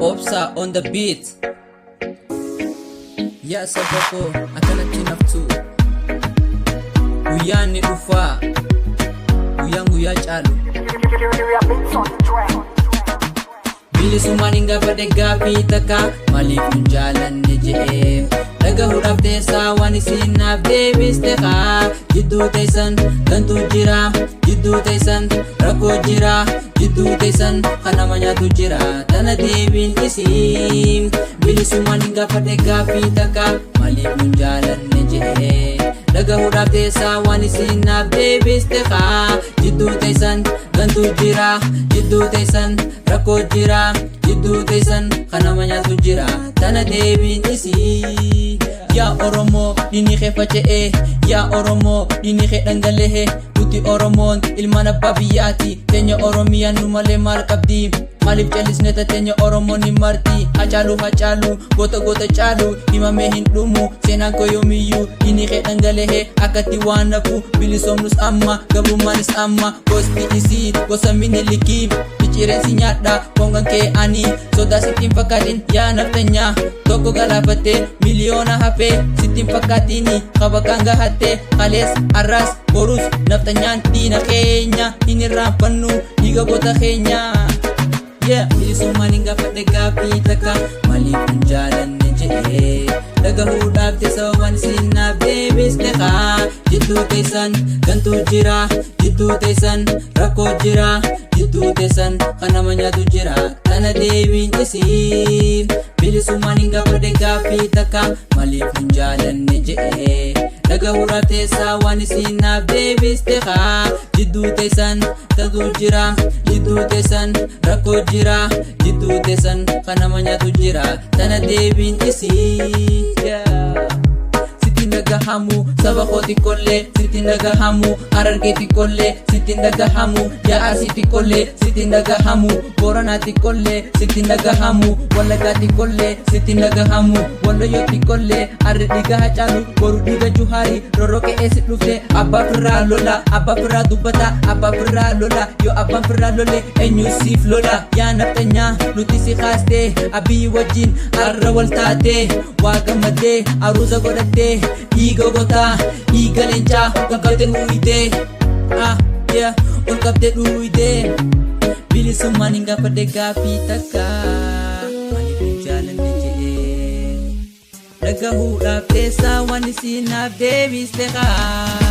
Opsa on the beat. Ya sabako akanatti naftu guyyaan ni dhufa guyyaa caalu bilisummaan hin gaafadhe gaaffii takka maaliif hin jaalanne jedhee dhagahuudhaaf teessaa waan isinaaf deebiste kaa jidduu teessan gantuu jira jidduu teessan rakkoo jira jidduu teessan kan nama nyaatu jira tana deebiin isiin bilisummaan hin gaafadhe gaaffii takka maaliif hin jaalanne jedhee dhagahuudhaaf teessaa waan isinaaf deebiste kaa jidduu teessan gantuu jira jidduu teessan rakkoo jira jidduu teessan kan nama nyaatu jira tana deebiin isii yaa Oromoo diinii kee faca'ee yaa Oromoo diinii kee dhangala'ee nuti Oromoon ilmaan abbaa biyyaati teenya Oromiyaan nu malee maal qabdi maaliif callisne teenya Oromoon hin marti hacaalu goota caalu himamee hin dhumu seenaan koo yoomiyyuu diinii kee dhangala'ee akkatti waan nafu bilisoomnus amma gabrummaanis amma gosti isii gosa Minilikii cireensi nyaadha kongan kee ani sodaa sittiin fakkaatin yaa naftanyaa tokko galaafattee miliyoona hafee sittiin fakkaatini qabakaan gahattee kalees arraas borus naftanyaan diina keenya hin irraanfannu dhiiga goota keenya bilisummaan hin gaafadhe gaaffii takka maaliif hin jaalanne jedhee dhagahuudhaaf teessa waan isinaaf deebiste kaa jidduu teessan gantuu jira jidduu teessan rakkoo jira jidduu teessan kan nama nyaatu jira tana deebiin isii bilisummaan hin gaafadhe gaaffii takka maaliif hin jaalanne jedhee dhagahuudhaaf teessaa waan isinaaf deebiste kaa jidduu teessan gantuu jira jidduu teessan rakkoo jira jidduu teessan kan nama nyaatu jira tana deebiin isii sittiin dhagahamu saba kooti kollee sittiin dhagahamu Harargeetti kollee sittiin dhagahamu Arsiitti kollee sittiin dhagahamu Booranaatti kollee sittiin dhagahamu Wallaggaatti kollee sittiin dhagahamu Walloyyootti kollee arri dhiiga hacaalu boru dhiiga juhaari rorroo qe'eessi dhufte abbaa firraa lola abbaa firraa dubbata abbaa firraa lola yoo abbaan firraa lole eenyu siif lola yaa naftanyaa nuti si kaastee abiyyi wajjin arra wal taatee waa gammaddee aruusa godhattee dhiiga gotaa dhiiga leencaa ol qabdee dhuuyitee ol qabdee dhuuyitee bilisummaan hin gaafadhe gaaffii takka maaliif hin jaalanne jedhee dhagahuudhaaf teessaa waan isinaaf deebiste kaa